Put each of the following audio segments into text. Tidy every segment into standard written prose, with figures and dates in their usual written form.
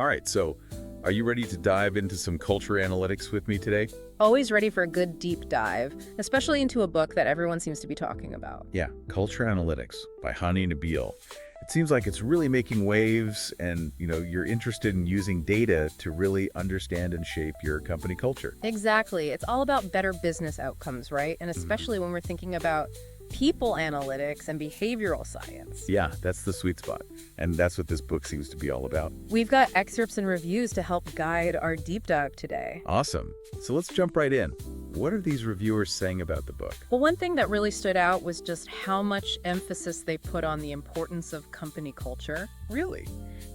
All right, so are you ready to dive into some culture analytics with me today? Always ready for a good deep dive, especially into a book that everyone seems to be talking about. Yeah, Culture Analytics by Hani Nabeel. It seems like it's really making waves and, you're interested in using data to really understand and shape your company culture. Exactly. It's all about better business outcomes, right? And especially when we're thinking about people analytics and behavioral science. Yeah, that's the sweet spot. And that's what this book seems to be all about. We've got excerpts and reviews to help guide our deep dive today. Awesome. So let's jump right in. What are these reviewers saying about the book? Well, one thing that really stood out was just how much emphasis they put on the importance of company culture. Really?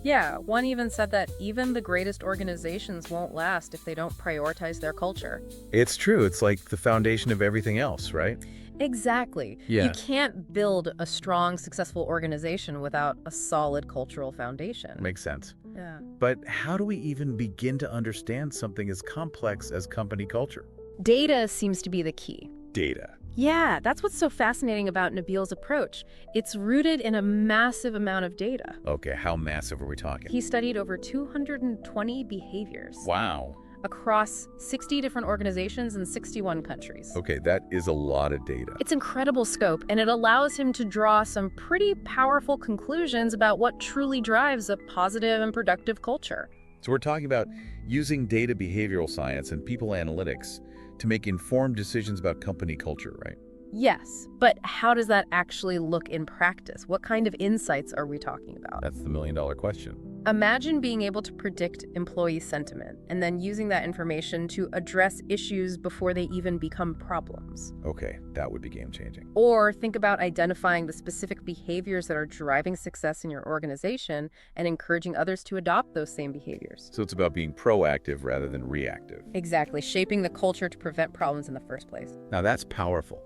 Yeah, one even said that even the greatest organizations won't last if they don't prioritize their culture. It's true. It's like the foundation of everything else, right? Exactly. Yeah. You can't build a strong, successful organization without a solid cultural foundation. Makes sense. Yeah. But how do we even begin to understand something as complex as company culture? Data seems to be the key. Data. Yeah, that's what's so fascinating about Nabeel's approach. It's rooted in a massive amount of data. Okay, how massive are we talking? He studied over 220 behaviors Wow. across 60 different organizations in 61 countries. Okay, that is a lot of data. It's incredible scope, and it allows him to draw some pretty powerful conclusions about what truly drives a positive and productive culture. So we're talking about using data behavioral science and people analytics to make informed decisions about company culture, right? Yes, but how does that actually look in practice? What kind of insights are we talking about? That's the million-dollar question. Imagine being able to predict employee sentiment and then using that information to address issues before they even become problems. Okay, that would be game-changing. Or think about identifying the specific behaviors that are driving success in your organization and encouraging others to adopt those same behaviors. So it's about being proactive rather than reactive. Exactly, shaping the culture to prevent problems in the first place. Now that's powerful.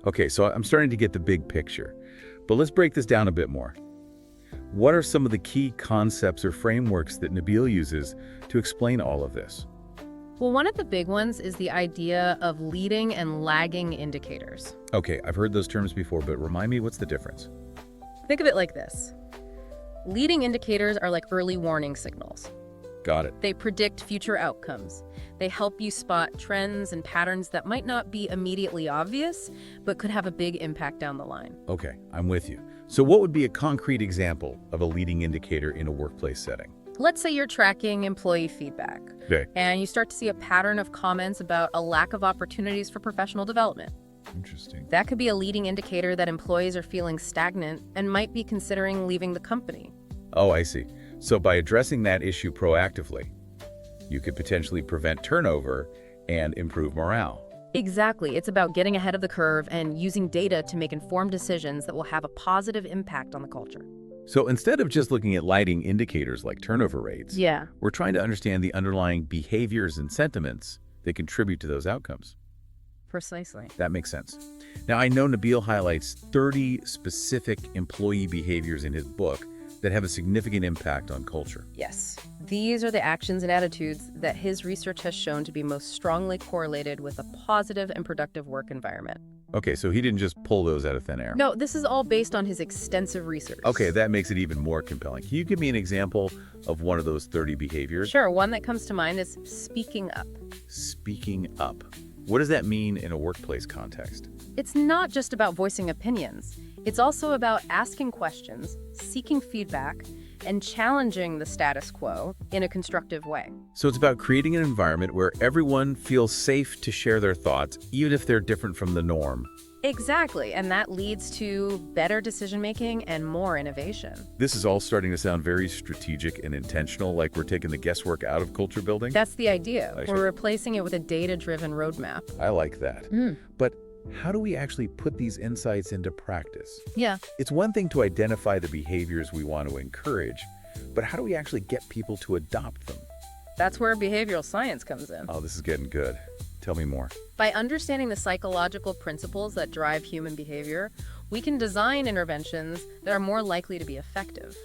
Okay, so I'm starting to get the big picture, but let's break this down a bit more. What are some of the key concepts or frameworks that Nabeel uses to explain all of this? Well, one of the big ones is the idea of leading and lagging indicators. Okay, I've heard those terms before, but remind me, what's the difference? Think of it like this. Leading indicators are like early warning signals. Got it. They predict future outcomes. They help you spot trends and patterns that might not be immediately obvious, but could have a big impact down the line. Okay, I'm with you. So what would be a concrete example of a leading indicator in a workplace setting? Let's say you're tracking employee feedback, Okay. and you start to see a pattern of comments about a lack of opportunities for professional development. Interesting. That could be a leading indicator that employees are feeling stagnant and might be considering leaving the company. Oh, I see. So by addressing that issue proactively, you could potentially prevent turnover and improve morale. Exactly. It's about getting ahead of the curve and using data to make informed decisions that will have a positive impact on the culture. So instead of just looking at lighting indicators like turnover rates, Yeah. we're trying to understand the underlying behaviors and sentiments that contribute to those outcomes. Precisely. That makes sense. Now, I know Nabeel highlights 30 specific employee behaviors in his book that have a significant impact on culture. Yes. These are the actions and attitudes that his research has shown to be most strongly correlated with a positive and productive work environment. Okay, so he didn't just pull those out of thin air. No, this is all based on his extensive research. Okay, that makes it even more compelling. Can you give me an example of one of those 30 behaviors? Sure, one that comes to mind is speaking up. Speaking up. What does that mean in a workplace context? It's not just about voicing opinions. It's also about asking questions, seeking feedback, and challenging the status quo in a constructive way. So it's about creating an environment where everyone feels safe to share their thoughts, even if they're different from the norm. Exactly, and that leads to better decision-making and more innovation. This is all starting to sound very strategic and intentional, like we're taking the guesswork out of culture building. That's the idea. I see. We're replacing it with a data-driven roadmap. I like that. But how do we actually put these insights into practice? Yeah. It's one thing to identify the behaviors we want to encourage, but how do we actually get people to adopt them? That's where behavioral science comes in. Oh, this is getting good. Tell me more. By understanding the psychological principles that drive human behavior, we can design interventions that are more likely to be effective.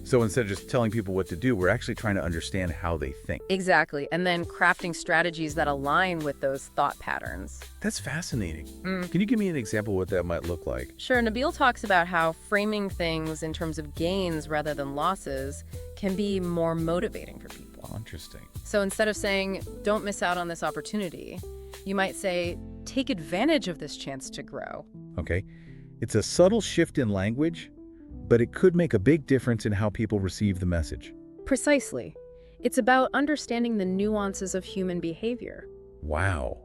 So instead of just telling people what to do, we're actually trying to understand how they think. Exactly, and then crafting strategies that align with those thought patterns. That's fascinating. Can you give me an example of what that might look like? Sure, Nabeel talks about how framing things in terms of gains rather than losses can be more motivating for people. Oh, interesting. So instead of saying, don't miss out on this opportunity, you might say, take advantage of this chance to grow. Okay. It's a subtle shift in language, but it could make a big difference in how people receive the message. Precisely. It's about understanding the nuances of human behavior. Wow.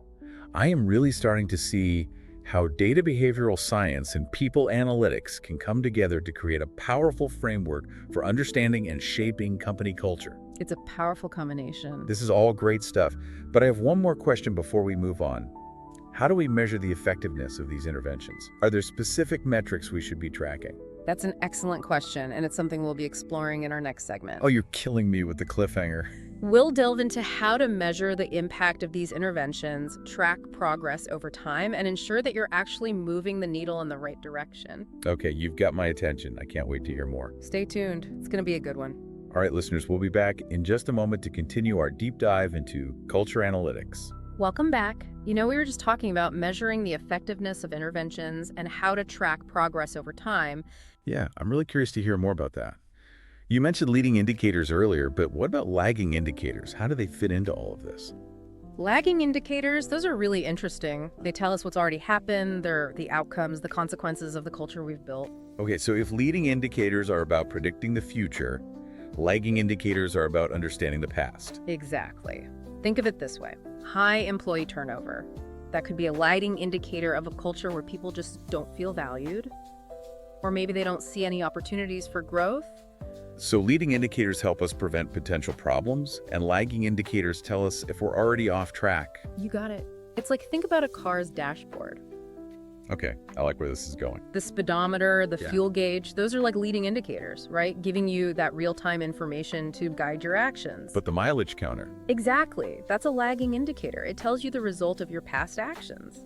I am really starting to see how data behavioral science and people analytics can come together to create a powerful framework for understanding and shaping company culture. It's a powerful combination. This is all great stuff, but I have one more question before we move on. How do we measure the effectiveness of these interventions? Are there specific metrics we should be tracking? That's an excellent question, and it's something we'll be exploring in our next segment. Oh, you're killing me with the cliffhanger. We'll delve into how to measure the impact of these interventions, track progress over time, and ensure that you're actually moving the needle in the right direction. Okay, you've got my attention. I can't wait to hear more. Stay tuned. It's going to be a good one. All right, listeners, we'll be back in just a moment to continue our deep dive into culture analytics. Welcome back. You know, we were just talking about measuring the effectiveness of interventions and how to track progress over time. Yeah, I'm really curious to hear more about that. You mentioned leading indicators earlier, but what about lagging indicators? How do they fit into all of this? Lagging indicators, those are really interesting. They tell us what's already happened, they're the outcomes, the consequences of the culture we've built. Okay, so if leading indicators are about predicting the future, lagging indicators are about understanding the past. Exactly. Think of it this way. High employee turnover. That could be a lagging indicator of a culture where people just don't feel valued. Or maybe they don't see any opportunities for growth. So leading indicators help us prevent potential problems, and lagging indicators tell us if we're already off track. You got it. It's like, think about a car's dashboard. Okay, I like where this is going. The speedometer, the Yeah. fuel gauge, those are like leading indicators, right? Giving you that real-time information to guide your actions. But the mileage counter, Exactly. That's a lagging indicator. It tells you the result of your past actions.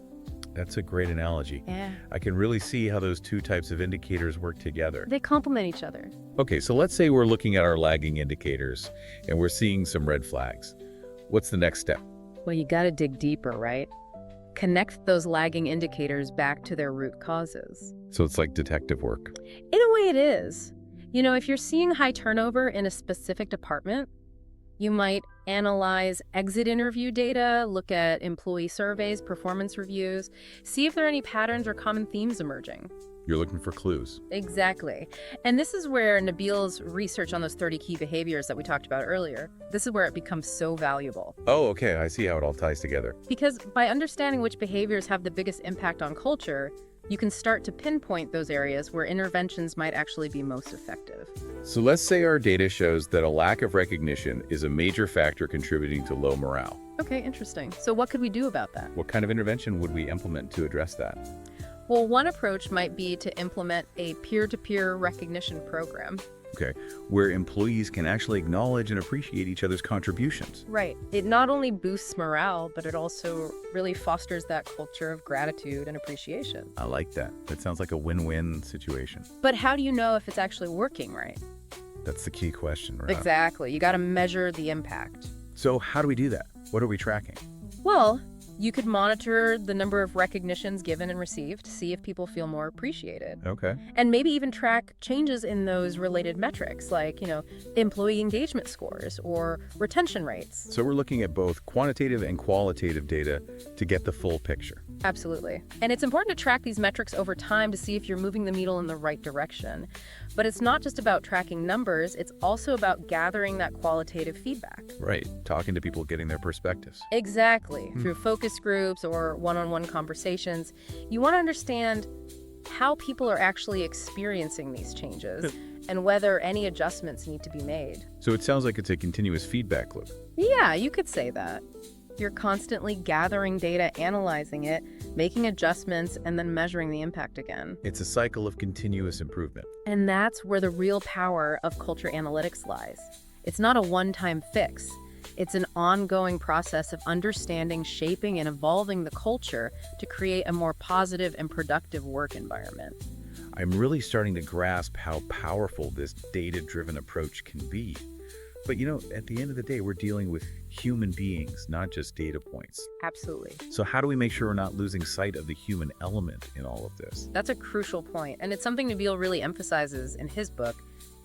that's a great analogy. Yeah. I can really see how those two types of indicators work together. They complement each other. Okay, so let's say we're looking at our lagging indicators and we're seeing some red flags. What's the next step? Well, you got to dig deeper, right? Connect those lagging indicators back to their root causes. So it's like detective work. In a way, it is. You know, if you're seeing high turnover in a specific department, you might analyze exit interview data, look at employee surveys, performance reviews, see if there are any patterns or common themes emerging. You're looking for clues. Exactly. And this is where Nabeel's research on those 30 key behaviors that we talked about earlier, this is where it becomes so valuable. Oh, okay, I see how it all ties together. Because by understanding which behaviors have the biggest impact on culture, you can start to pinpoint those areas where interventions might actually be most effective. So let's say our data shows that a lack of recognition is a major factor contributing to low morale. Okay, interesting. So what could we do about that? What kind of intervention would we implement to address that? Well, one approach might be to implement a peer-to-peer recognition program. Okay, where employees can actually acknowledge and appreciate each other's contributions. Right. It not only boosts morale, but it also really fosters that culture of gratitude and appreciation. I like that. That sounds like a win-win situation. But how do you know if it's actually working right? That's the key question, right? Exactly. You got to measure the impact. So how do we do that? What are we tracking? Well, you could monitor the number of recognitions given and received, see if people feel more appreciated. Okay. And maybe even track changes in those related metrics, like, employee engagement scores or retention rates. So we're looking at both quantitative and qualitative data to get the full picture. Absolutely. And it's important to track these metrics over time to see if you're moving the needle in the right direction. But it's not just about tracking numbers, it's also about gathering that qualitative feedback. Right. Talking to people, getting their perspectives. Exactly. Through focus groups or one-on-one conversations, you want to understand how people are actually experiencing these changes and whether any adjustments need to be made. So it sounds like it's a continuous feedback loop. Yeah, you could say that. You're constantly gathering data, analyzing it, making adjustments, and then measuring the impact again. It's a cycle of continuous improvement. And that's where the real power of culture analytics lies. It's not a one-time fix. It's an ongoing process of understanding, shaping, and evolving the culture to create a more positive and productive work environment. I'm really starting to grasp how powerful this data-driven approach can be. But at the end of the day, we're dealing with human beings, not just data points. Absolutely. So how do we make sure we're not losing sight of the human element in all of this? That's a crucial point, and it's something Nabeel really emphasizes in his book.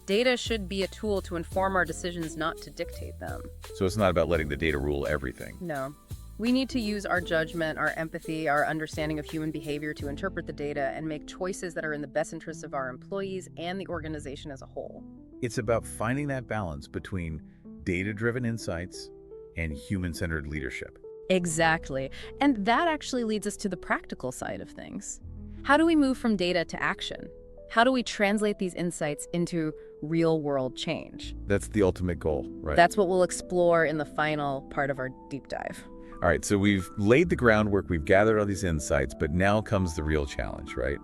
Data should be a tool to inform our decisions, not to dictate them. So it's not about letting the data rule everything. No. We need to use our judgment, our empathy, our understanding of human behavior to interpret the data and make choices that are in the best interests of our employees and the organization as a whole. It's about finding that balance between data-driven insights and human-centered leadership. Exactly. And that actually leads us to the practical side of things. How do we move from data to action? How do we translate these insights into real-world change? That's the ultimate goal, right? That's what we'll explore in the final part of our deep dive. All right, so we've laid the groundwork, we've gathered all these insights, but now comes the real challenge, right?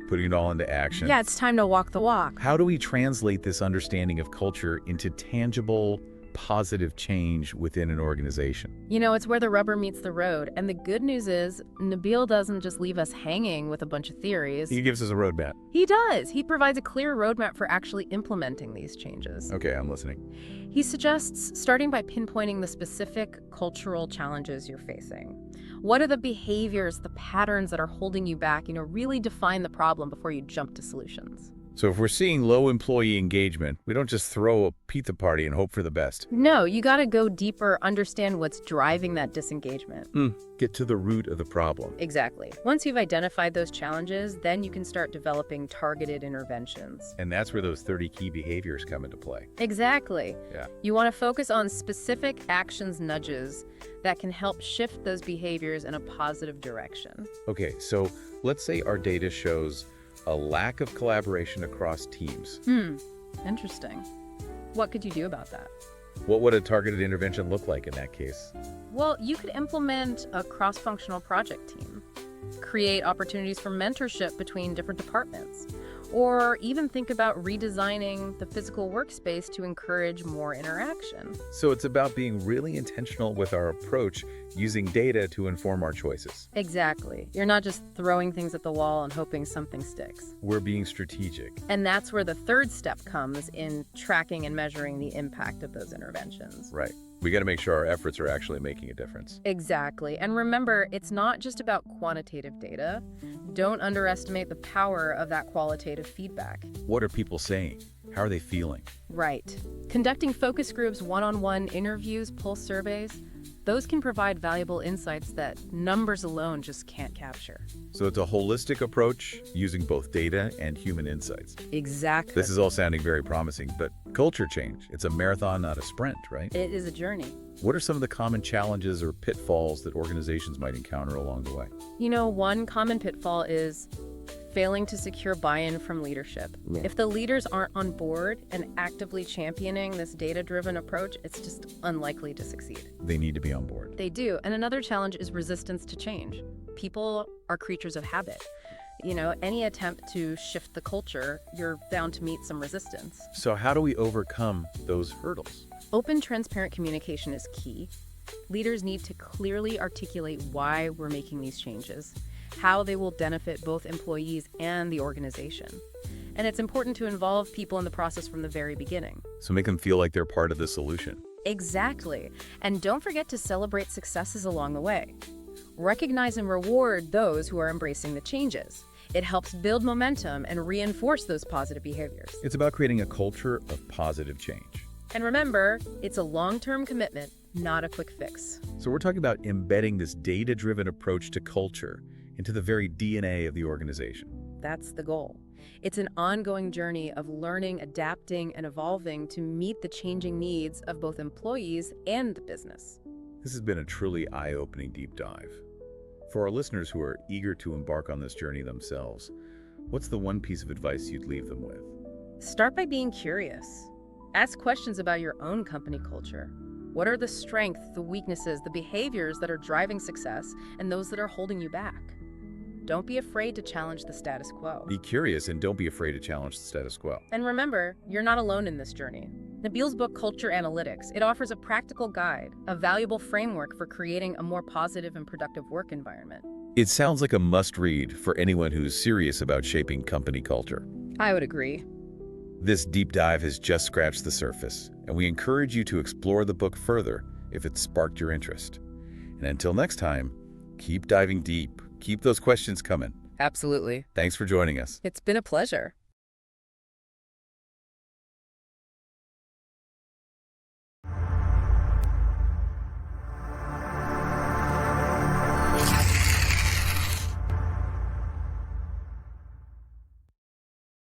Putting it all into action. Yeah, it's time to walk the walk. How do we translate this understanding of culture into tangible, positive change within an organization? It's where the rubber meets the road. And the good news is, Nabeel doesn't just leave us hanging with a bunch of theories. He gives us a roadmap. He does. He provides a clear roadmap for actually implementing these changes. Okay, I'm listening. He suggests starting by pinpointing the specific cultural challenges you're facing. What are the behaviors, the patterns that are holding you back? Really define the problem before you jump to solutions. So if we're seeing low employee engagement, we don't just throw a pizza party and hope for the best. No, you got to go deeper, understand what's driving that disengagement. Get to the root of the problem. Exactly. Once you've identified those challenges, then you can start developing targeted interventions. And that's where those 30 key behaviors come into play. Exactly. Yeah. You want to focus on specific actions nudges that can help shift those behaviors in a positive direction. Okay, so let's say our data shows a lack of collaboration across teams. Interesting. What could you do about that? What would a targeted intervention look like in that case? Well, you could implement a cross-functional project team, create opportunities for mentorship between different departments, or even think about redesigning the physical workspace to encourage more interaction. So it's about being really intentional with our approach, using data to inform our choices. Exactly. You're not just throwing things at the wall and hoping something sticks. We're being strategic. And that's where the third step comes in tracking and measuring the impact of those interventions. Right. We got to make sure our efforts are actually making a difference. Exactly. And remember, it's not just about quantitative data. Don't underestimate the power of that qualitative feedback. What are people saying? How are they feeling? Right. Conducting focus groups, one-on-one interviews, pulse surveys, those can provide valuable insights that numbers alone just can't capture. So it's a holistic approach using both data and human insights. Exactly. This is all sounding very promising, but culture change, it's a marathon, not a sprint, right? It is a journey. What are some of the common challenges or pitfalls that organizations might encounter along the way? One common pitfall is failing to secure buy-in from leadership. Yeah. If the leaders aren't on board and actively championing this data-driven approach, it's just unlikely to succeed. They need to be on board. They do. And another challenge is resistance to change. People are creatures of habit. Any attempt to shift the culture, you're bound to meet some resistance. So how do we overcome those hurdles? Open, transparent communication is key. Leaders need to clearly articulate why we're making these changes, how they will benefit both employees and the organization. And it's important to involve people in the process from the very beginning. So make them feel like they're part of the solution. Exactly. And don't forget to celebrate successes along the way. Recognize and reward those who are embracing the changes. It helps build momentum and reinforce those positive behaviors. It's about creating a culture of positive change. And remember, it's a long-term commitment, not a quick fix. So we're talking about embedding this data-driven approach to culture into the very DNA of the organization. That's the goal. It's an ongoing journey of learning, adapting, and evolving to meet the changing needs of both employees and the business. This has been a truly eye-opening deep dive. For our listeners who are eager to embark on this journey themselves, what's the one piece of advice you'd leave them with? Start by being curious. Ask questions about your own company culture. What are the strengths, the weaknesses, the behaviors that are driving success, and those that are holding you back? Don't be afraid to challenge the status quo. Be curious and don't be afraid to challenge the status quo. And remember, you're not alone in this journey. Nabeel's book, Culture Analytics, it offers a practical guide, a valuable framework for creating a more positive and productive work environment. It sounds like a must-read for anyone who's serious about shaping company culture. I would agree. This deep dive has just scratched the surface, and we encourage you to explore the book further if it sparked your interest. And until next time, keep diving deep. Keep those questions coming. Absolutely. Thanks for joining us. It's been a pleasure.